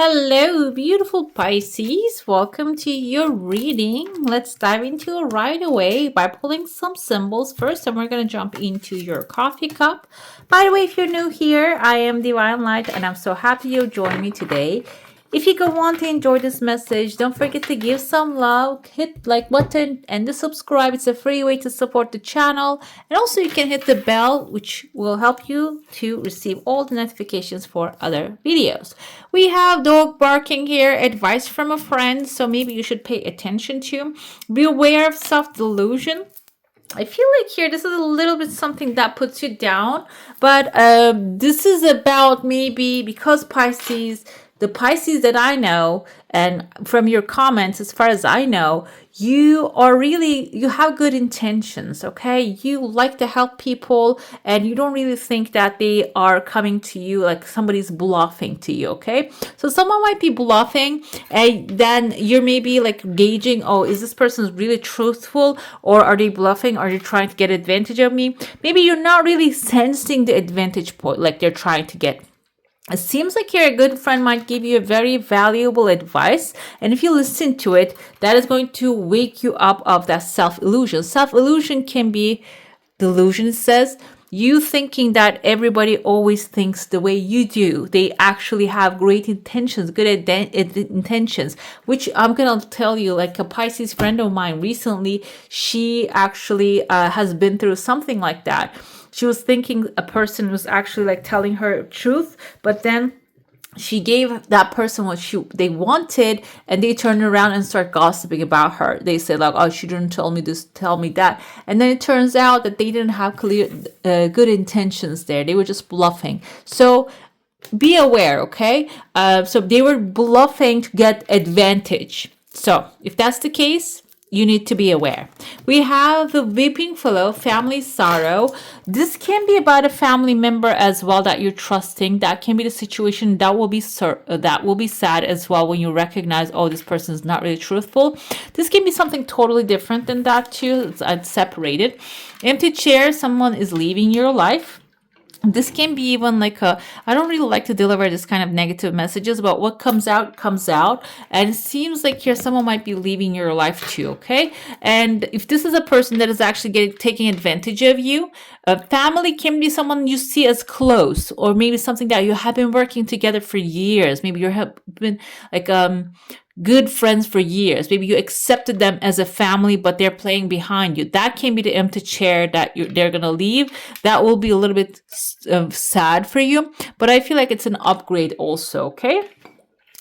Hello, beautiful Pisces. Welcome to your reading. Let's dive into it right away by pulling some symbols first, and we're going to jump into your coffee cup. By the way, if you're new here, I am Divine Light, and I'm so happy you joined me today. If you go on to enjoy this message, don't forget to give some love, hit like button, and to subscribe. It's a free way to support the channel. And also you can hit the bell, which will help you to receive all the notifications for other videos. We have dog barking here, advice from a friend, so maybe you should pay attention to. Be aware of self-delusion. I feel like here this is a little bit something that puts you down, but this is about maybe because Pisces, the Pisces that I know, and from your comments, as far as I know, you have good intentions, okay? You like to help people, and you don't really think that they are coming to you like somebody's bluffing to you, okay? So someone might be bluffing, and then you're maybe like gauging, oh, is this person really truthful, or are they bluffing? Are they trying to get advantage of me? Maybe you're not really sensing the advantage point like they're trying to get. It seems like your good friend might give you a very valuable advice, and if you listen to it, that is going to wake you up of that self-illusion. Self-illusion can be delusion, it says, you thinking that everybody always thinks the way you do. They actually have great intentions, good intentions, which I'm going to tell you, like a Pisces friend of mine recently, she actually has been through something like that. She was thinking a person was actually like telling her truth, but then she gave that person what they wanted, and they turned around and start gossiping about her. They said like, oh, she didn't tell me this, tell me that. And then it turns out that they didn't have clear good intentions there. They were just bluffing. So be aware, okay? So they were bluffing to get advantage. So if that's the case, you need to be aware. We have the weeping willow, family sorrow. This can be about a family member as well that you're trusting. That can be the situation that will be sad as well when you recognize, oh, this person is not really truthful. This can be something totally different than that too. It's separated. Empty chair, someone is leaving your life. This can be even like I don't really like to deliver this kind of negative messages, but what comes out comes out. And it seems like here someone might be leaving your life too, okay? And if this is a person that is actually taking advantage of you, family can be someone you see as close, or maybe something that you have been working together for years. Maybe you have been like good friends for years. Maybe you accepted them as a family, but they're playing behind you. That can be the empty chair that they're going to leave. That will be a little bit sad for you, but I feel like it's an upgrade also, okay?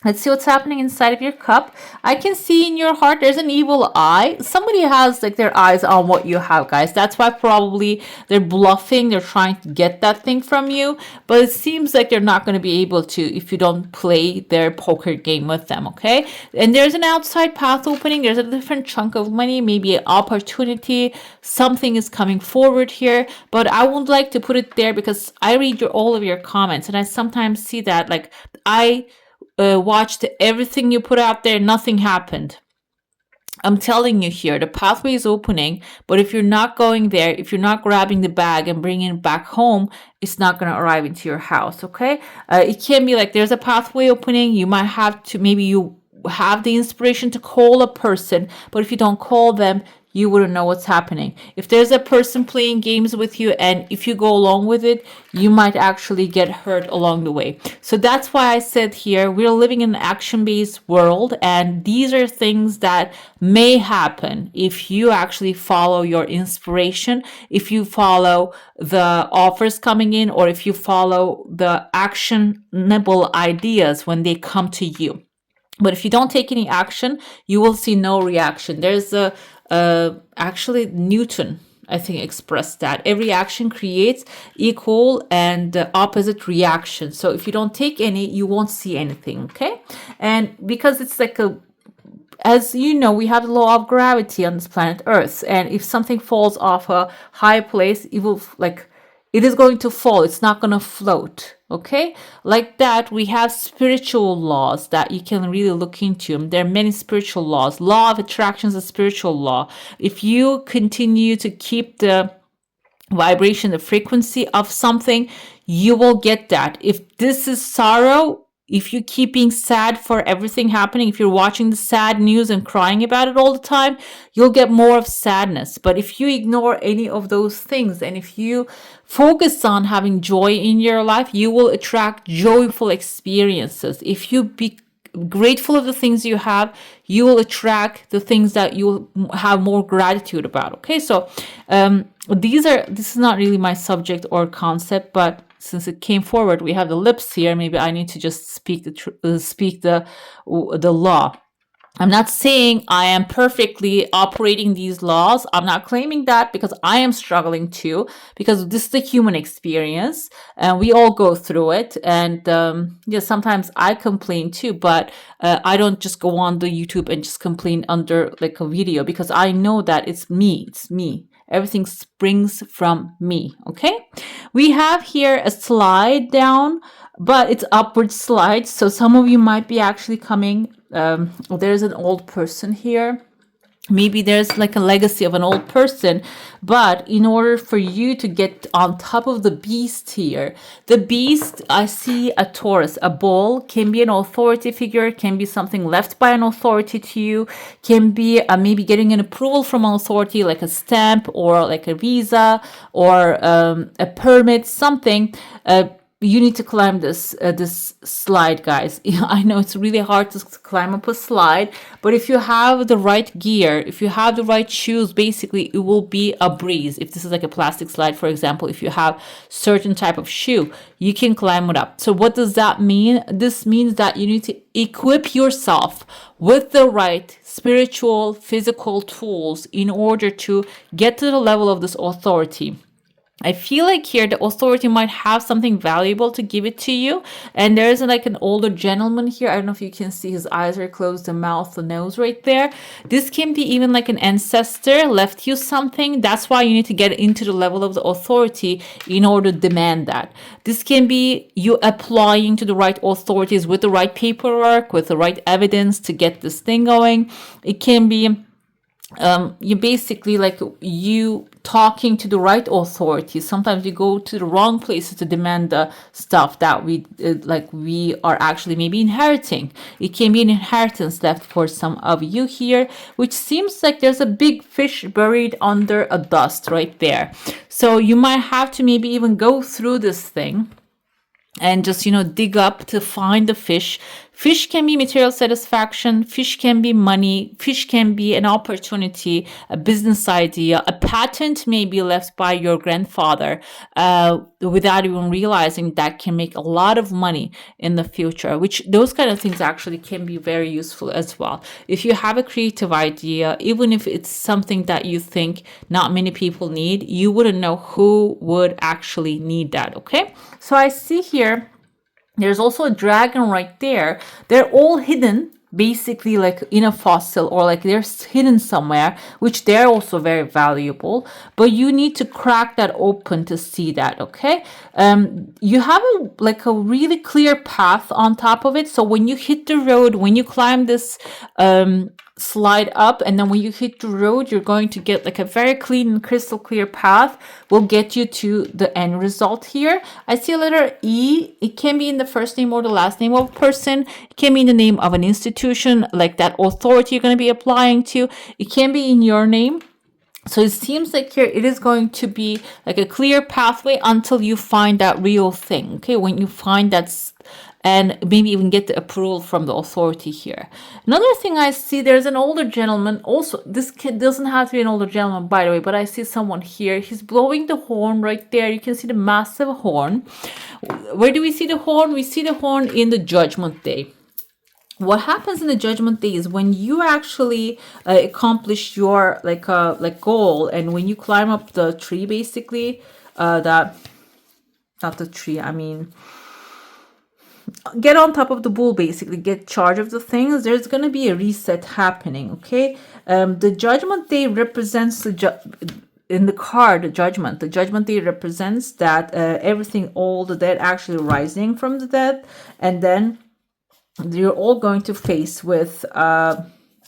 Let's see what's happening inside of your cup. I can see in your heart there's an evil eye. Somebody has like their eyes on what you have, guys. That's why probably they're bluffing. They're trying to get that thing from you. But it seems like they're not going to be able to if you don't play their poker game with them, okay? And there's an outside path opening. There's a different chunk of money, maybe an opportunity. Something is coming forward here. But I would like to put it there because I read all of your comments. And I sometimes see that like I watched everything you put out there, nothing happened. I'm telling you here, the pathway is opening, but if you're not going there, if you're not grabbing the bag and bringing it back home, it's not going to arrive into your house, okay? It can be like there's a pathway opening. You might have to, maybe you have the inspiration to call a person, but if you don't call them, you wouldn't know what's happening. If there's a person playing games with you, and if you go along with it, you might actually get hurt along the way. So that's why I said here, we're living in an action-based world, and these are things that may happen if you actually follow your inspiration, if you follow the offers coming in, or if you follow the actionable ideas when they come to you. But if you don't take any action, you will see no reaction. There's actually Newton, I think, expressed that every action creates equal and opposite reaction. So if you don't take any, you won't see anything, okay? And because it's like as you know, we have the law of gravity on this planet Earth, and if something falls off a high place, it is going to fall. It's not going to float. Okay. Like that, we have spiritual laws that you can really look into. There are many spiritual laws. Law of attraction is a spiritual law. If you continue to keep the vibration, the frequency of something, you will get that. If this is sorrow, if you keep being sad for everything happening, if you're watching the sad news and crying about it all the time, you'll get more of sadness. But if you ignore any of those things, and if you focus on having joy in your life, you will attract joyful experiences. If you be grateful of the things you have, you will attract the things that you have more gratitude about. Okay, so this is not really my subject or concept, but since it came forward, we have the lips here. Maybe I need to just speak the law. I'm not saying I am perfectly operating these laws. I'm not claiming that, because I am struggling too, because this is a human experience and we all go through it. And yeah, sometimes I complain too, but I don't just go on the YouTube and just complain under like a video, because I know that it's me. It's me. Everything springs from me. Okay. We have here a slide down, but it's upward slide. So some of you might be actually coming. There's an old person here. Maybe there's like a legacy of an old person, but in order for you to get on top of the beast here, the beast, I see a Taurus, a bull, can be an authority figure, can be something left by an authority to you, can be maybe getting an approval from an authority, like a stamp or like a visa or a permit, something. You need to climb this slide, guys. I know it's really hard to climb up a slide, but if you have the right gear, if you have the right shoes, basically it will be a breeze. If this is like a plastic slide, for example, if you have certain type of shoe, you can climb it up. So what does that mean? This means that you need to equip yourself with the right spiritual, physical tools in order to get to the level of this authority. I feel like here the authority might have something valuable to give it to you. And there's like an older gentleman here. I don't know if you can see, his eyes are closed, the mouth, the nose right there. This can be even like an ancestor left you something. That's why you need to get into the level of the authority in order to demand that. This can be you applying to the right authorities with the right paperwork, with the right evidence to get this thing going. It can be you basically like you talking to the right authorities. Sometimes you go to the wrong places to demand the stuff that we are actually maybe inheriting. It can be an inheritance left for some of you here, which seems like there's a big fish buried under a dust right there. So you might have to maybe even go through this thing and just, dig up to find the fish. Fish can be material satisfaction. Fish can be money. Fish can be an opportunity, a business idea, a patent maybe left by your grandfather without even realizing that can make a lot of money in the future, which those kind of things actually can be very useful as well. If you have a creative idea, even if it's something that you think not many people need, you wouldn't know who would actually need that, okay? So I see here, there's also a dragon right there. They're all hidden basically like in a fossil, or like they're hidden somewhere, which they're also very valuable, but you need to crack that open to see that. Okay. You have a really clear path on top of it. So when you hit the road, when you climb this slide up, and then when you hit the road, you're going to get like a very clean and crystal clear path will get you to the end result here. I see a letter E. It can be in the first name or the last name of a person. It can be in the name of an institution, like that authority you're going to be applying to. It can be in your name. So it seems like here it is going to be like a clear pathway until you find that real thing. Okay, when you find that, and maybe even get the approval from the authority here. Another thing I see, there's an older gentleman. Also, this kid doesn't have to be an older gentleman, by the way, but I see someone here. He's blowing the horn right there. You can see the massive horn. Where do we see the horn? We see the horn in the Judgment Day. What happens in the Judgment Day is when you actually accomplish your goal, and when you climb up the tree, basically, not the tree, I mean, get on top of the bull, basically get charge of the things, there's going to be a reset happening. Okay. The Judgment Day represents in the card, the Judgment Day represents that everything, all the dead actually rising from the dead, and then you're all going to face with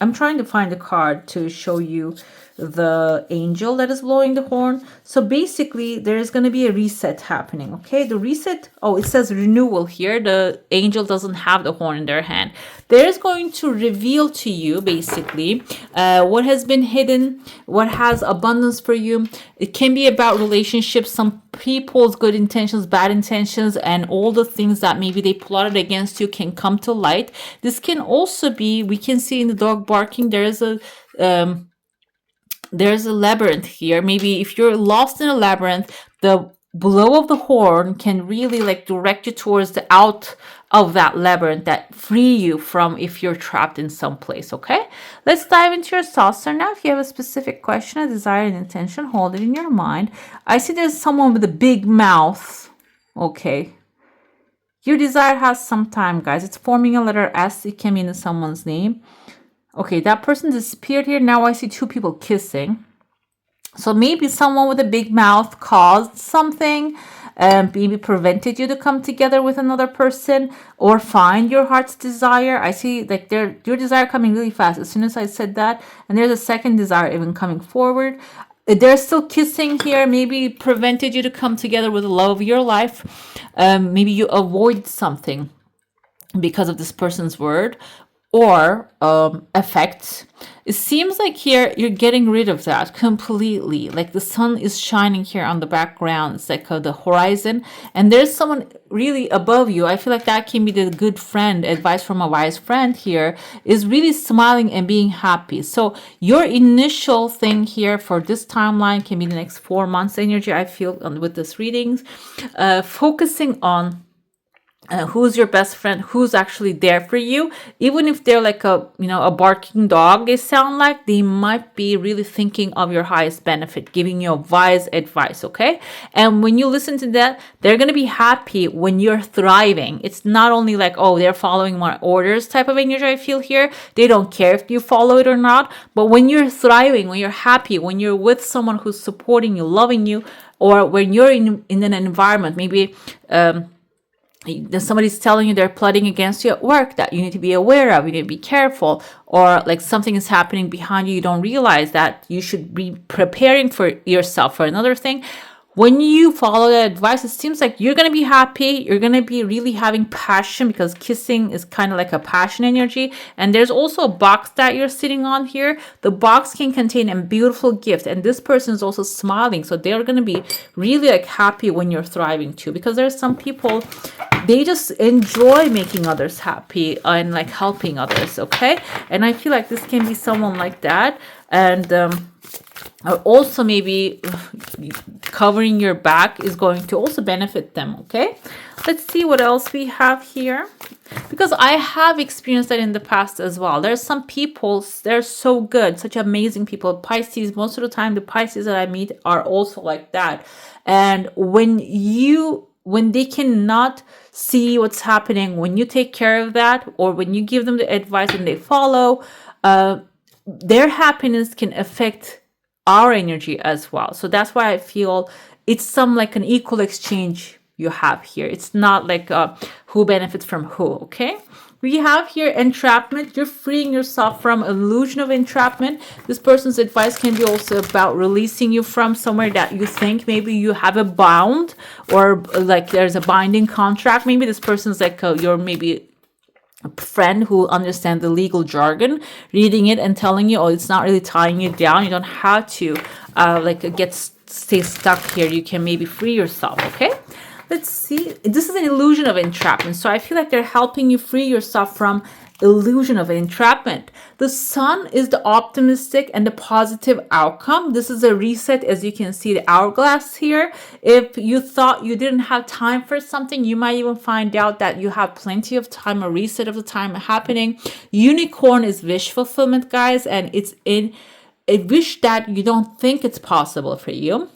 I'm trying to find a card to show you the angel that is blowing the horn. So basically, there is going to be a reset happening. Okay, the reset. Oh, it says renewal here. The angel doesn't have the horn in their hand. There's going to reveal to you basically what has been hidden, what has abundance for you. It can be about relationships, some people's good intentions, bad intentions, and all the things that maybe they plotted against you can come to light. This can also be, we can see in the dog barking, there's a labyrinth here. Maybe if you're lost in a labyrinth, the blow of the horn can really like direct you towards the out of that labyrinth, that free you from if you're trapped in some place. Okay, let's dive into your saucer now. If you have a specific question, a desire, an intention, hold it in your mind. I see there's someone with a big mouth. Okay, your desire has some time, guys. It's forming a letter S. It can mean someone's name. Okay, that person disappeared here. Now I see two people kissing. So maybe someone with a big mouth caused something, maybe prevented you to come together with another person or find your heart's desire. I see like your desire coming really fast as soon as I said that. And there's a second desire even coming forward. They're still kissing here, maybe prevented you to come together with the love of your life. Maybe you avoid something because of this person's word or effects. It seems like here you're getting rid of that completely. Like the sun is shining here on the background. It's like the horizon, and there's someone really above you. I feel like that can be the good friend, advice from a wise friend here, is really smiling and being happy. So your initial thing here for this timeline can be the next 4 months energy, I feel, with this readings, focusing on who's your best friend, who's actually there for you. Even if they're like a barking dog, they sound like they might be really thinking of your highest benefit, giving you wise advice. Okay, and when you listen to that, they're going to be happy when you're thriving. It's not only like, oh, they're following my orders type of energy I feel here. They don't care if you follow it or not. But when you're thriving, when you're happy, when you're with someone who's supporting you, loving you, or when you're in an environment, maybe somebody's telling you they're plotting against you at work that you need to be aware of, you need to be careful, or like something is happening behind you, you don't realize that you should be preparing for yourself for another thing. When you follow that advice, it seems like you're going to be happy. You're going to be really having passion, because kissing is kind of like a passion energy. And there's also a box that you're sitting on here. The box can contain a beautiful gift. And this person is also smiling. So they're going to be really like happy when you're thriving too. Because there's some people, they just enjoy making others happy and like helping others. Okay. And I feel like this can be someone like that. And, also maybe covering your back is going to also benefit them. Okay, let's see what else we have here, because I have experienced that in the past as well. There's some people, they're so good, such amazing people. Pisces, most of the time the Pisces that I meet are also like that. And when they cannot see what's happening, when you take care of that, or when you give them the advice and they follow, their happiness can affect our energy as well. So that's why I feel it's some like an equal exchange you have here. It's not like who benefits from who. Okay, we have here entrapment. You're freeing yourself from illusion of entrapment. This person's advice can be also about releasing you from somewhere that you think maybe you have a bound, or like there's a binding contract. Maybe this person's like you're maybe a friend who understands the legal jargon, reading it and telling you, oh, it's not really tying you down. You don't have to stay stuck here. You can maybe free yourself. Okay, let's see. This is an illusion of entrapment. So I feel like they're helping you free yourself from illusion of entrapment. The sun is the optimistic and the positive outcome. This is a reset, as you can see the hourglass here. If you thought you didn't have time for something, you might even find out that you have plenty of time, a reset of the time happening. Unicorn is wish fulfillment, guys, and it's in a wish that you don't think it's possible for you.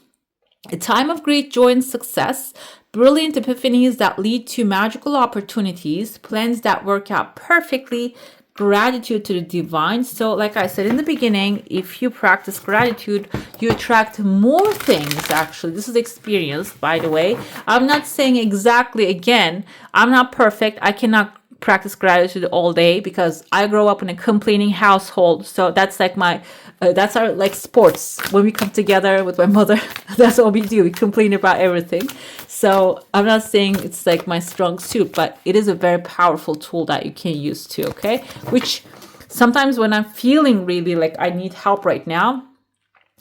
A time of great joy and success, brilliant epiphanies that lead to magical opportunities, plans that work out perfectly, gratitude to the divine. So like I said in the beginning, if you practice gratitude, you attract more things. Actually, this is experienced, by the way. I'm not saying exactly, again, I'm not perfect. I cannot practice gratitude all day because I grow up in a complaining household. So that's like that's our like sports. When we come together with my mother, that's all we do. We complain about everything. So I'm not saying it's like my strong suit, but it is a very powerful tool that you can use too, okay? Which sometimes when I'm feeling really like I need help right now,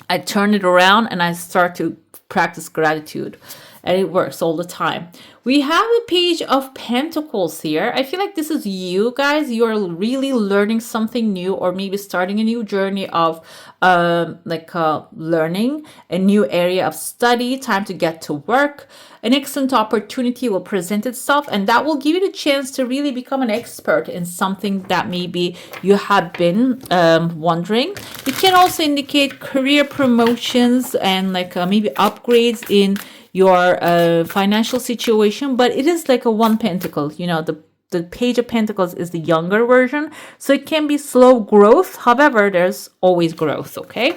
I turn it around and I start to practice gratitude. And it works all the time. We have a page of pentacles here. I feel like this is you guys. You're really learning something new, or maybe starting a new journey of learning a new area of study, time to get to work. An excellent opportunity will present itself, and that will give you the chance to really become an expert in something that maybe you have been wondering. It can also indicate career promotions and maybe upgrades in your financial situation, but it is like a one pentacle. You know, the page of pentacles is the younger version, so it can be slow growth. However, there's always growth. Okay,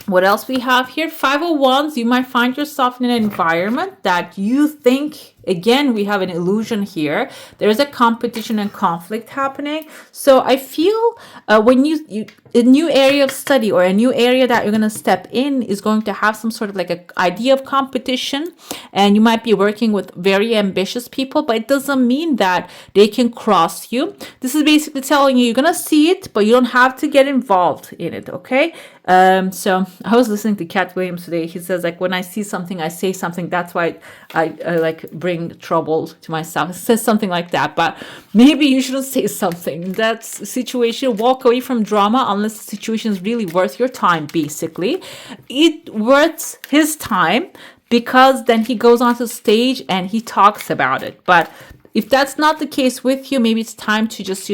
what else we have here? Five of Wands. You might find yourself in an environment that you think, again, we have an illusion here. There's a competition and conflict happening. So I feel when you a new area of study or a new area that you're going to step in is going to have some sort of like an idea of competition, and you might be working with very ambitious people, but it doesn't mean that they can cross you. This is basically telling you you're going to see it, but you don't have to get involved in it. Okay. So I was listening to Cat Williams today. He says, like, when I see something, I say something. That's why I like bring trouble to myself. It says something like that, but maybe you shouldn't say something. That's a situation. Walk away from drama unless the situation is really worth your time. Basically, it worth his time because then he goes onto stage and he talks about it. But if that's not the case with you, maybe it's time to just,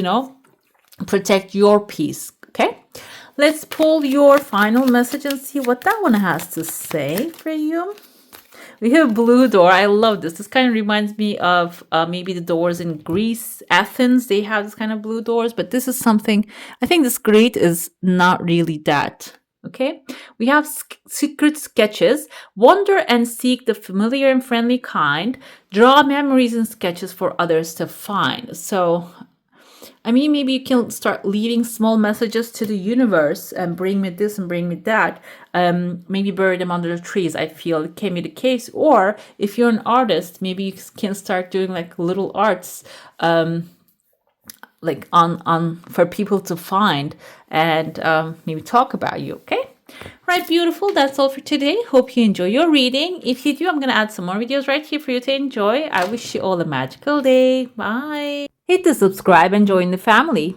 protect your peace. Okay. Let's pull your final message and see what that one has to say for you. We have blue door. I love this. This kind of reminds me of maybe the doors in Greece, Athens. They have this kind of blue doors, but this is something, I think this great is not really that. Okay. We have secret sketches. Wander and seek the familiar and friendly kind. Draw memories and sketches for others to find. So I mean, maybe you can start leaving small messages to the universe and bring me this and bring me that. Maybe bury them under the trees. I feel it can be the case. Or if you're an artist, maybe you can start doing like little arts, like on for people to find and maybe talk about you. Okay. Right, beautiful. That's all for today. Hope you enjoy your reading. If you do, I'm going to add some more videos right here for you to enjoy. I wish you all a magical day. Bye. Hit the subscribe and join the family.